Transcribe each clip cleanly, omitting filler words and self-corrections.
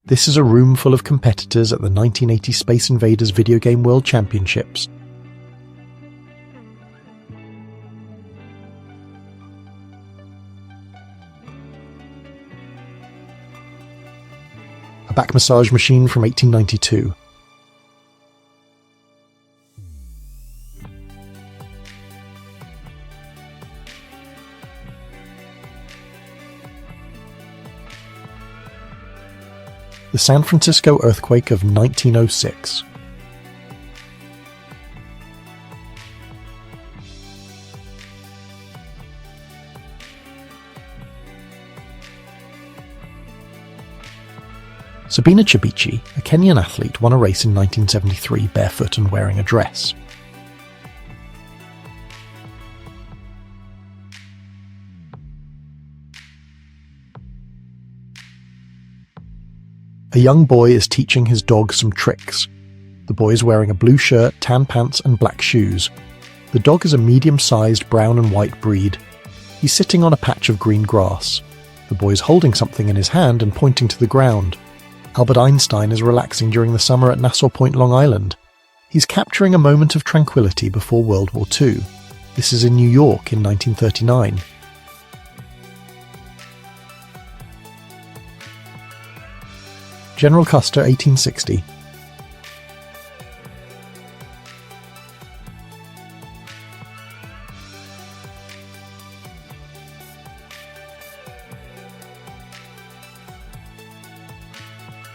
This is a room full of competitors at the 1980 Space Invaders Video Game World Championships. A back massage machine from 1892. The San Francisco earthquake of 1906. Sabina Chebet, a Kenyan athlete, won a race in 1973 barefoot and wearing a dress. A young boy is teaching his dog some tricks. The boy is wearing a blue shirt, tan pants and black shoes. The dog is a medium-sized brown and white breed. He's sitting on a patch of green grass. The boy is holding something in his hand and pointing to the ground. Albert Einstein is relaxing during the summer at Nassau Point, Long Island. He's capturing a moment of tranquility before World War II. This is in New York in 1939. General Custer, 1860.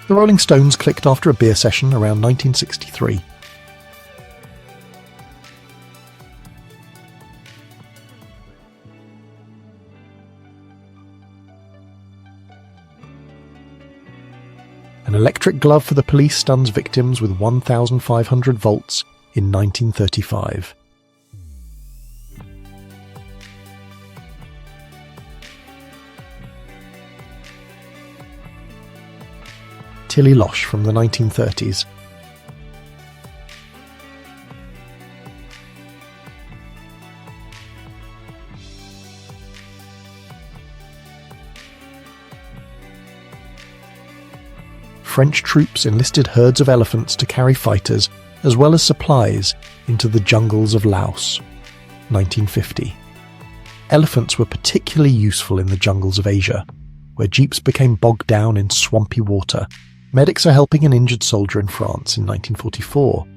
The Rolling Stones clicked after a beer session around 1963. An electric glove for the police stuns victims with 1,500 volts in 1935. Tilly Losh from the 1930s. French troops enlisted herds of elephants to carry fighters, as well as supplies, into the jungles of Laos. 1950. Elephants were particularly useful in the jungles of Asia, where jeeps became bogged down in swampy water. Medics are helping an injured soldier in France in 1944.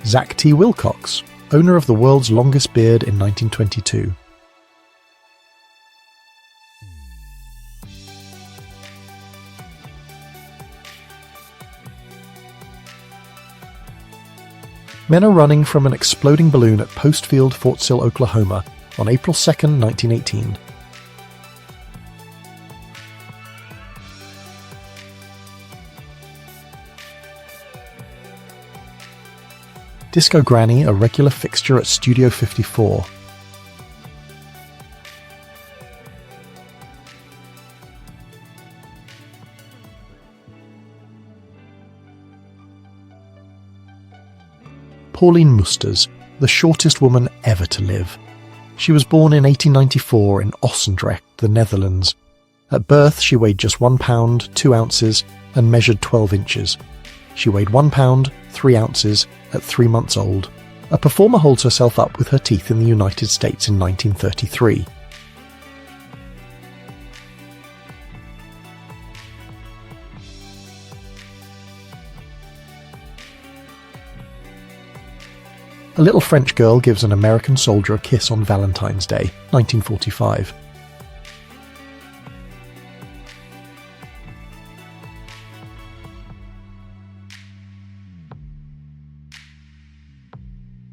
Zach T. Wilcox, owner of the world's longest beard in 1922. Men are running from an exploding balloon at Post Field, Fort Sill, Oklahoma, on April 2, 1918. Disco Granny, a regular fixture at Studio 54. Pauline Musters, the shortest woman ever to live. She was born in 1894 in Ossendrecht, the Netherlands. At birth, she weighed just 1 pound, 2 ounces, and measured 12 inches. She weighed 1 pound, 3 ounces at 3 months old. A performer holds herself up with her teeth in the United States in 1933. A little French girl gives an American soldier a kiss on Valentine's Day, 1945.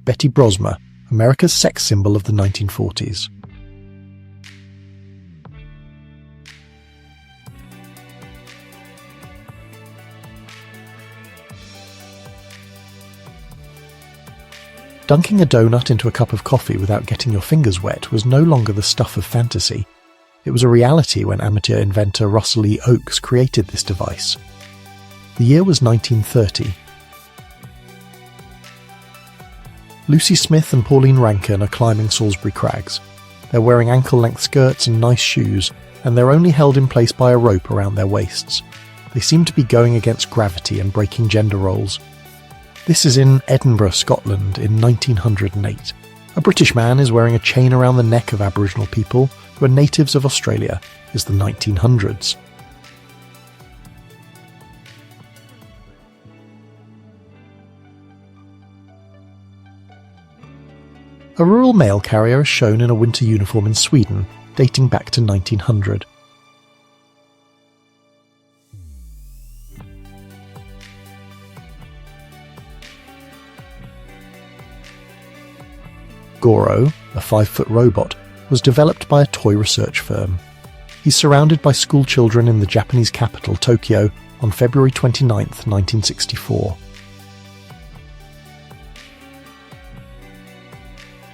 Betty Brosma, America's sex symbol of the 1940s. Dunking a donut into a cup of coffee without getting your fingers wet was no longer the stuff of fantasy. It was a reality when amateur inventor Russell E. Oakes created this device. The year was 1930. Lucy Smith and Pauline Rankin are climbing Salisbury Crags. They're wearing ankle-length skirts and nice shoes, and they're only held in place by a rope around their waists. They seem to be going against gravity and breaking gender roles. This is in Edinburgh, Scotland, in 1908. A British man is wearing a chain around the neck of Aboriginal people who are natives of Australia. Is the 1900s. A rural mail carrier is shown in a winter uniform in Sweden, dating back to 1900. Goro, a 5-foot robot, was developed by a toy research firm. He's surrounded by school children in the Japanese capital, Tokyo, on February 29, 1964.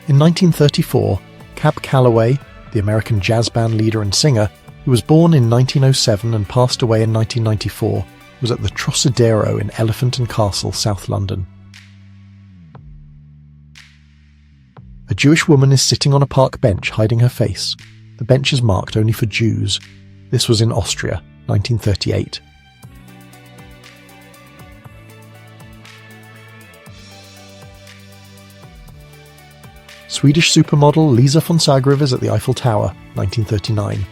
In 1934, Cab Calloway, the American jazz band leader and singer, who was born in 1907 and passed away in 1994, was at the Trocadero in Elephant and Castle, South London. A Jewish woman is sitting on a park bench hiding her face. The bench is marked only for Jews. This was in Austria, 1938. Swedish supermodel Lisa von Sagrivers at the Eiffel Tower, 1939.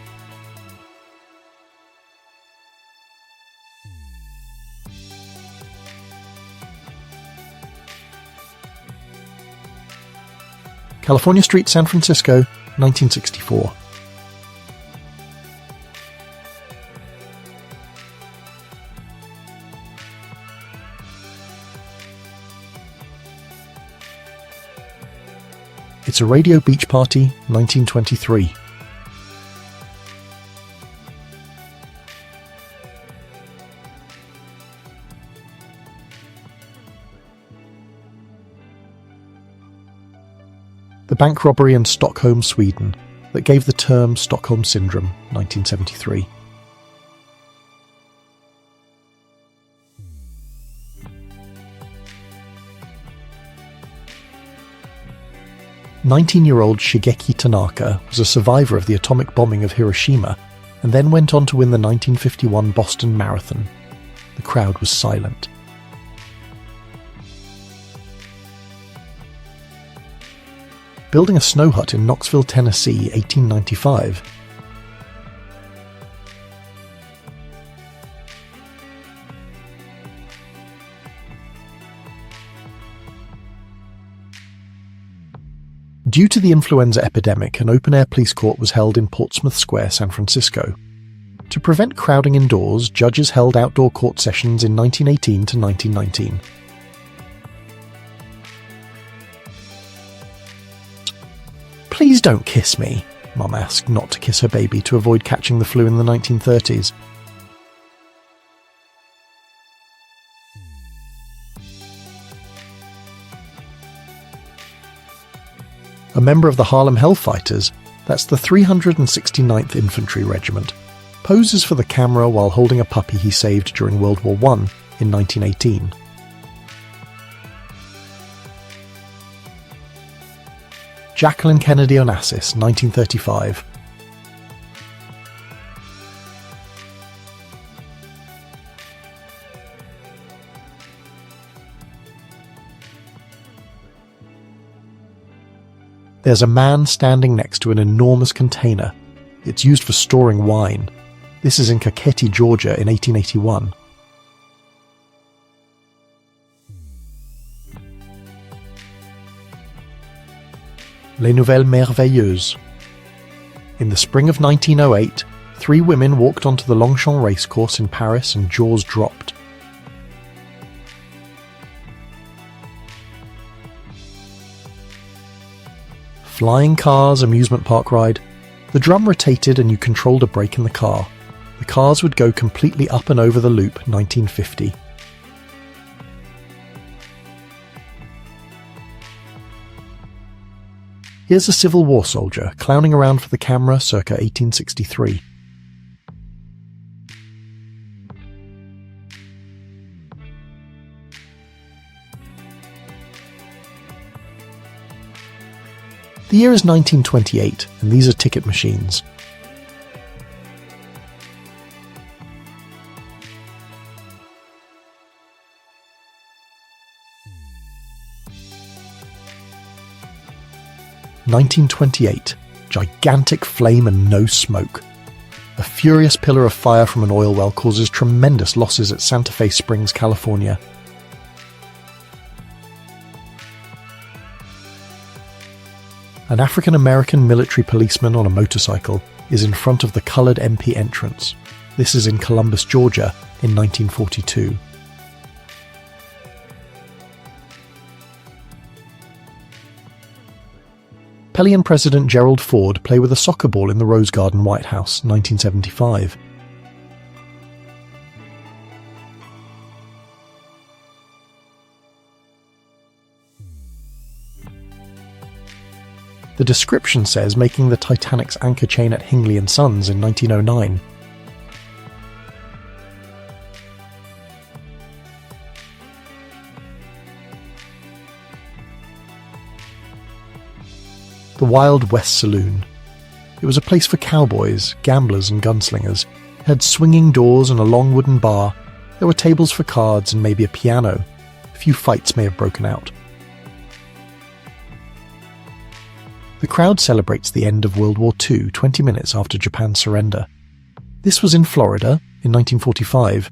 California Street, San Francisco, 1964. It's a Radio Beach Party, 1923. The bank robbery in Stockholm, Sweden, that gave the term Stockholm Syndrome, 1973. "19-year-old Shigeki Tanaka was a survivor of the atomic bombing of Hiroshima and then went on to win the 1951 Boston Marathon. The crowd was silent. Building a snow hut in Knoxville, Tennessee, 1895. Due to the influenza epidemic, an open-air police court was held in Portsmouth Square, San Francisco. To prevent crowding indoors, judges held outdoor court sessions in 1918 to 1919. "Please don't kiss me," Mum asked not to kiss her baby to avoid catching the flu in the 1930s. A member of the Harlem Hellfighters, that's the 369th Infantry Regiment, poses for the camera while holding a puppy he saved during World War I in 1918. Jacqueline Kennedy Onassis, 1935. There's a man standing next to an enormous container. It's used for storing wine. This is in Kakheti, Georgia in 1881. Les Nouvelles Merveilleuses. In the spring of 1908, 3 women walked onto the Longchamp racecourse in Paris and jaws dropped. Flying Cars amusement park ride. The drum rotated and you controlled a brake in the car. The cars would go completely up and over the loop, 1950. Here's a Civil War soldier clowning around for the camera circa 1863. The year is 1928, and these are ticket machines. "1928. Gigantic flame and no smoke. A furious pillar of fire from an oil well causes tremendous losses at Santa Fe Springs, California. An African-American military policeman on a motorcycle is in front of the colored MP entrance. This is in Columbus, Georgia, in 1942. Pele and President Gerald Ford play with a soccer ball in the Rose Garden White House, 1975. The description says making the Titanic's anchor chain at Hingley & Sons in 1909. The Wild West Saloon. It was a place for cowboys, gamblers and gunslingers. It had swinging doors and a long wooden bar. There were tables for cards and maybe a piano. A few fights may have broken out. The crowd celebrates the end of World War II 20 minutes after Japan's surrender. This was in Florida in 1945.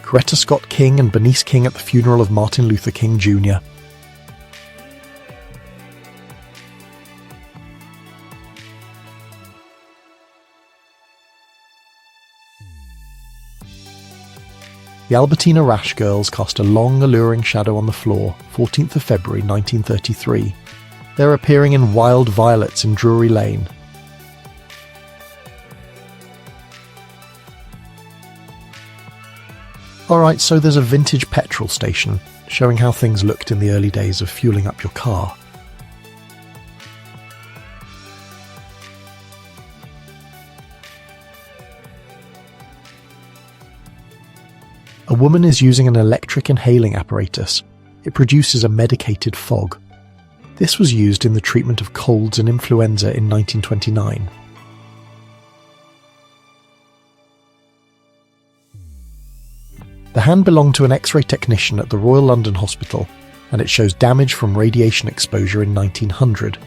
Coretta Scott King and Bernice King at the funeral of Martin Luther King Jr. The Albertina Rash girls cast a long, alluring shadow on the floor, 14th of February 1933. They're appearing in Wild Violets in Drury Lane. Alright, so there's a vintage petrol station, showing how things looked in the early days of fueling up your car. A woman is using an electric inhaling apparatus. It produces a medicated fog. This was used in the treatment of colds and influenza in 1929. The hand belonged to an X-ray technician at the Royal London Hospital, and it shows damage from radiation exposure in 1900.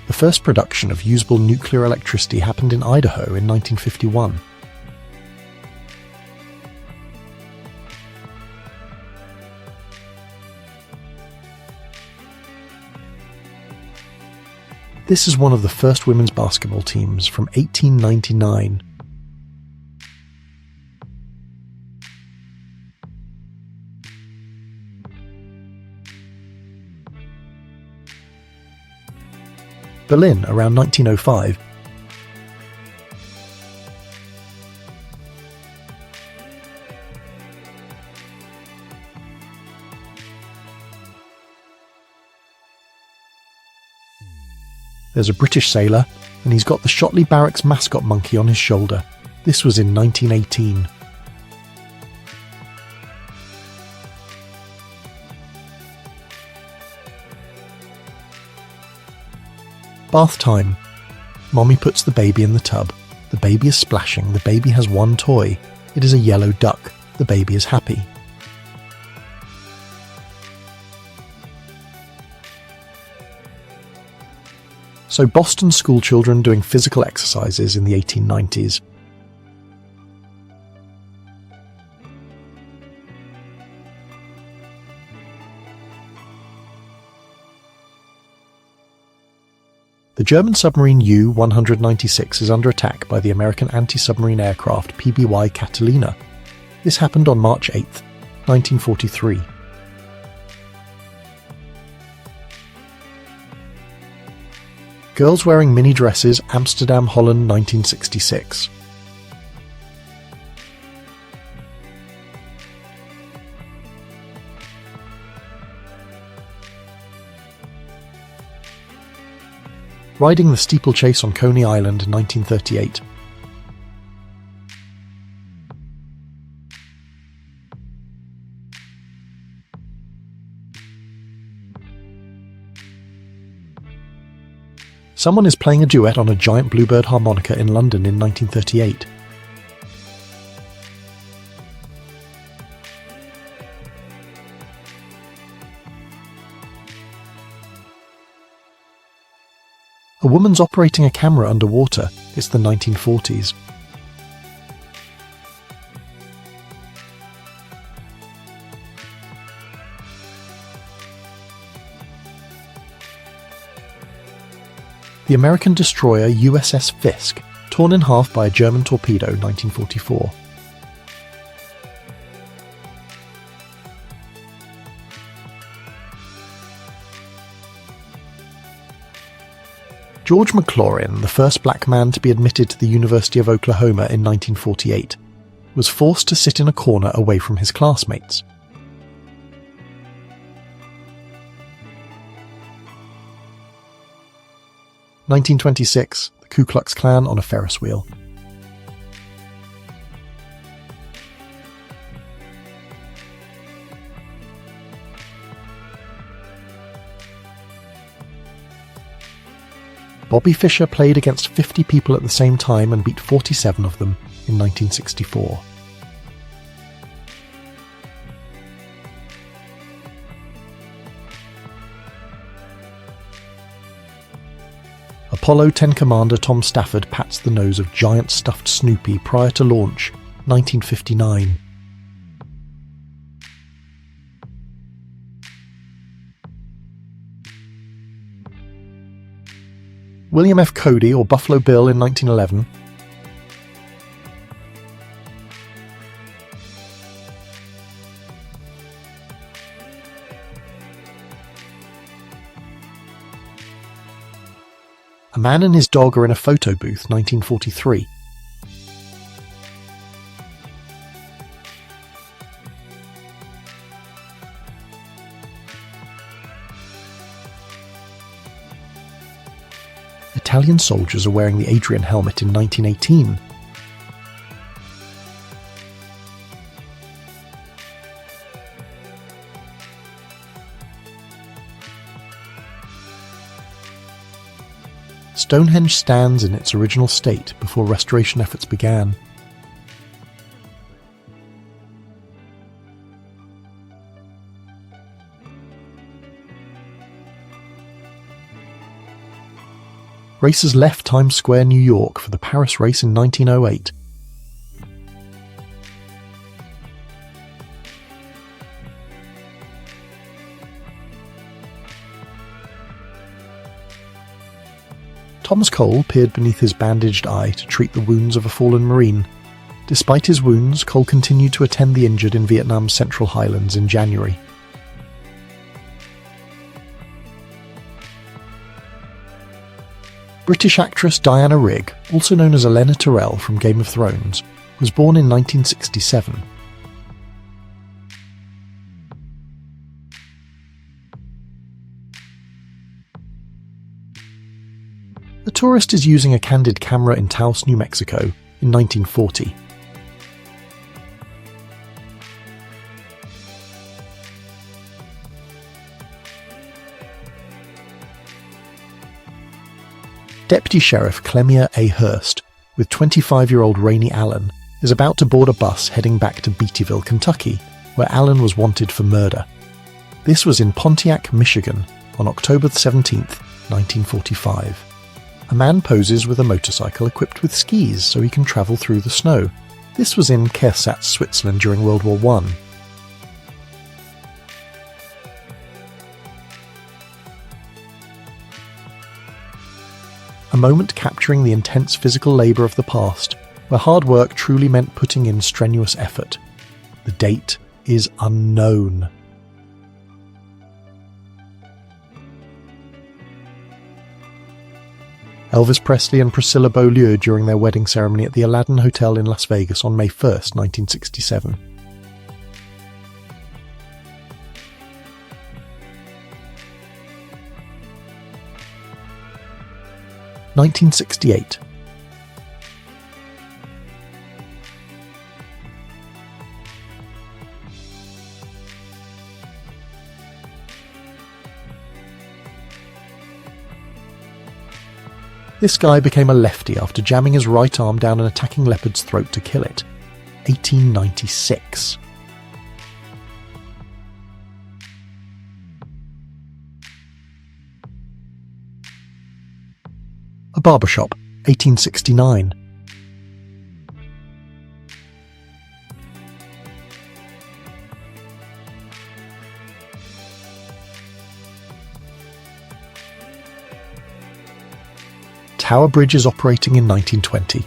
The first production of usable nuclear electricity happened in Idaho in 1951. This is one of the first women's basketball teams from 1899. Berlin around 1905. There's a British sailor, and he's got the Shotley Barracks mascot monkey on his shoulder. This was in 1918. Bath time. Mommy puts the baby in the tub. The baby is splashing. The baby has one toy. It is a yellow duck. The baby is happy. So Boston schoolchildren doing physical exercises in the 1890s. The German submarine U-196 is under attack by the American anti-submarine aircraft PBY Catalina. This happened on March 8, 1943. Girls wearing mini dresses, Amsterdam, Holland, 1966. riding the steeplechase on Coney Island in 1938. Someone is playing a duet on a giant bluebird harmonica in London in 1938. A woman's operating a camera underwater. It's the 1940s. The American destroyer USS Fisk, torn in half by a German torpedo, 1944. George McLaurin, the first black man to be admitted to the University of Oklahoma in 1948, was forced to sit in a corner away from his classmates. (1926) The Ku Klux Klan on a Ferris wheel. Bobby Fischer played against 50 people at the same time and beat 47 of them in 1964. Apollo 10 Commander Tom Stafford pats the nose of giant stuffed Snoopy prior to launch, 1959. William F. Cody or Buffalo Bill in 1911. A man and his dog are in a photo booth, 1943. Italian soldiers are wearing the Adrian helmet in 1918. Stonehenge stands in its original state before restoration efforts began. Racers left Times Square, New York for the Paris race in 1908. Thomas Cole peered beneath his bandaged eye to treat the wounds of a fallen Marine. Despite his wounds, Cole continued to attend the injured in Vietnam's Central Highlands in January. British actress Diana Rigg, also known as Olenna Tyrell from Game of Thrones, was born in 1967. A tourist is using a candid camera in Taos, New Mexico in 1940. Deputy Sheriff Clemia A. Hurst, with 25-year-old Rainey Allen, is about to board a bus heading back to Beattyville, Kentucky, where Allen was wanted for murder. This was in Pontiac, Michigan, on October 17, 1945. A man poses with a motorcycle equipped with skis so he can travel through the snow. This was in Kehrsatz, Switzerland during World War I. A moment capturing the intense physical labour of the past, where hard work truly meant putting in strenuous effort. The date is unknown. Elvis Presley and Priscilla Beaulieu during their wedding ceremony at the Aladdin Hotel in Las Vegas on May 1, 1967. 1968. This guy became a lefty after jamming his right arm down an attacking leopard's throat to kill it. 1896. A barbershop, 1869. Tower Bridge is operating in 1920.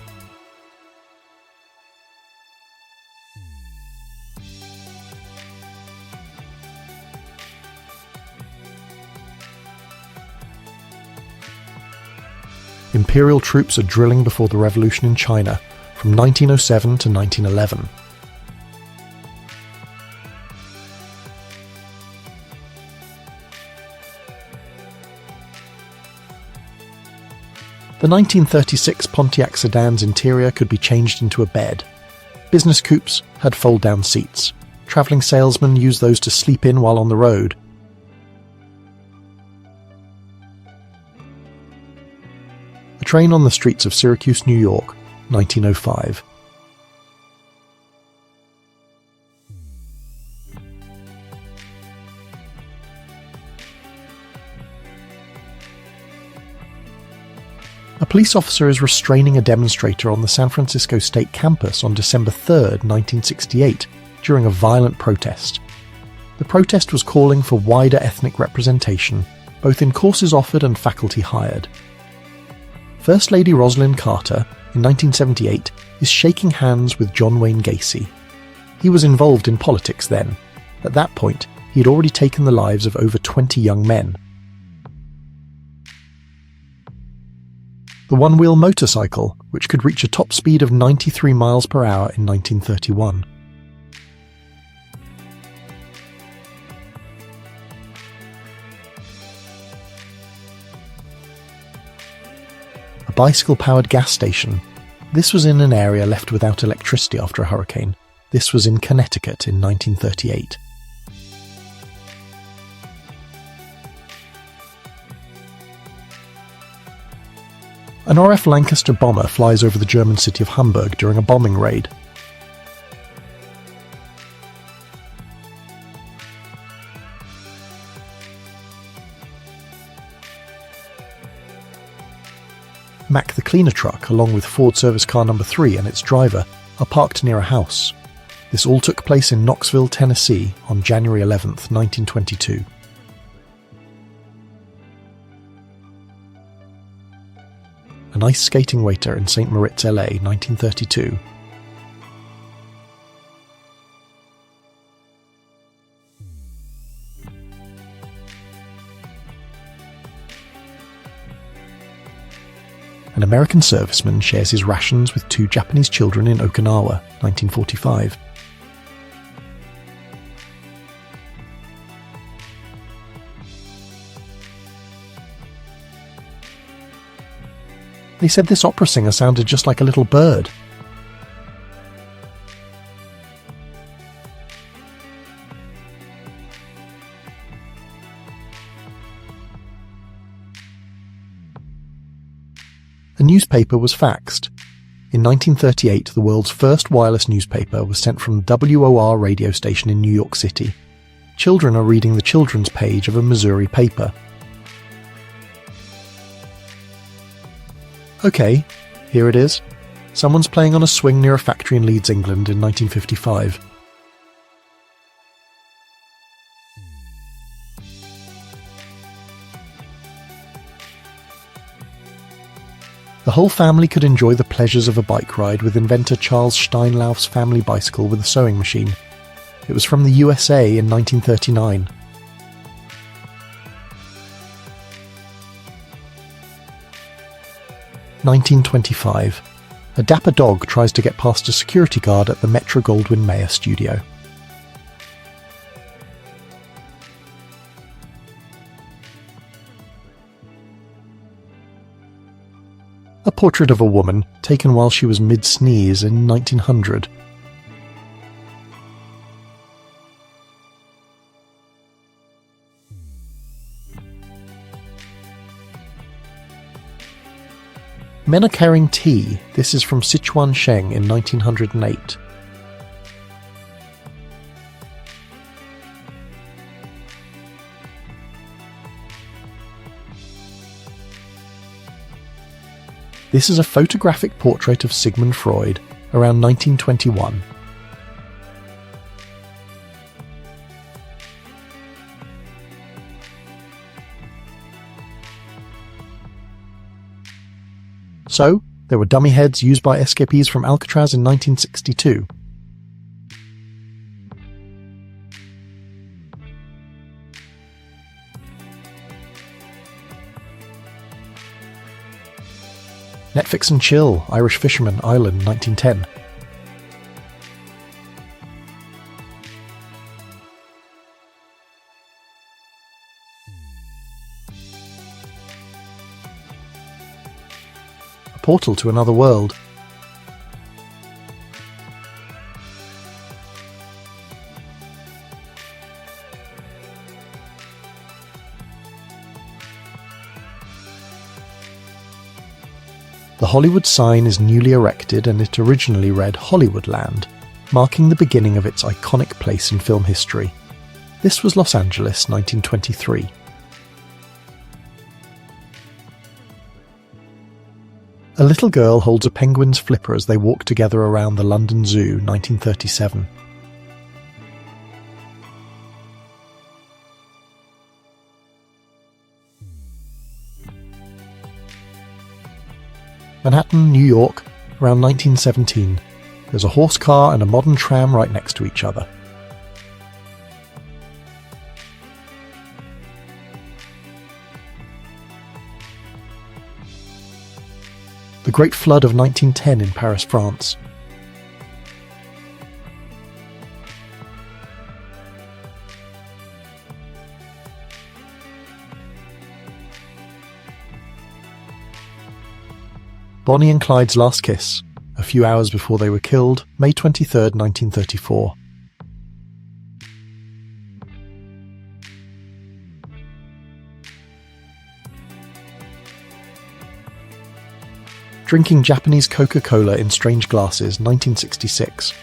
Imperial troops are drilling before the revolution in China from 1907 to 1911. The 1936 Pontiac sedan's interior could be changed into a bed. Business coupes had fold-down seats. Travelling salesmen used those to sleep in while on the road. A train on the streets of Syracuse, New York, 1905. A police officer is restraining a demonstrator on the San Francisco State campus on December 3, 1968, during a violent protest. The protest was calling for wider ethnic representation, both in courses offered and faculty hired. First Lady Rosalind Carter, in 1978, is shaking hands with John Wayne Gacy. He was involved in politics then. At that point, he had already taken the lives of over 20 young men. The one-wheel motorcycle, which could reach a top speed of 93 miles per hour in 1931. A bicycle-powered gas station. This was in an area left without electricity after a hurricane. This was in Connecticut in 1938. An RF Lancaster bomber flies over the German city of Hamburg during a bombing raid. Mack the cleaner truck, along with Ford service car number 3 and its driver, are parked near a house. This all took place in Knoxville, Tennessee on January 11, 1922. An ice skating waiter in St. Moritz, LA, 1932. An American serviceman shares his rations with 2 Japanese children in Okinawa, 1945. They said this opera singer sounded just like a little bird. A newspaper was faxed. In 1938, the world's first wireless newspaper was sent from the WOR radio station in New York City. Children are reading the children's page of a Missouri paper. Okay, here it is. Someone's playing on a swing near a factory in Leeds, England in 1955. The whole family could enjoy the pleasures of a bike ride with inventor Charles Steinlauf's family bicycle with a sewing machine. It was from the USA in 1939. (1925). A dapper dog tries to get past a security guard at the Metro-Goldwyn-Mayer studio. a portrait of a woman taken while she was mid-sneeze in 1900. Men are carrying tea. This is from Sichuan Sheng in 1908. This is a photographic portrait of Sigmund Freud around 1921. So, there were dummy heads used by escapees from Alcatraz in 1962. Netflix and Chill, Irish Fisherman, Ireland, 1910. A portal to another world. The Hollywood sign is newly erected and it originally read Hollywoodland, marking the beginning of its iconic place in film history. This was Los Angeles, 1923. A little girl holds a penguin's flipper as they walk together around the London Zoo, 1937. Manhattan, New York, around 1917. There's a horse car and a modern tram right next to each other. The Great Flood of 1910 in Paris, France. Bonnie and Clyde's last kiss, a few hours before they were killed, May 23, 1934. Drinking Japanese Coca-Cola in strange glasses, 1966.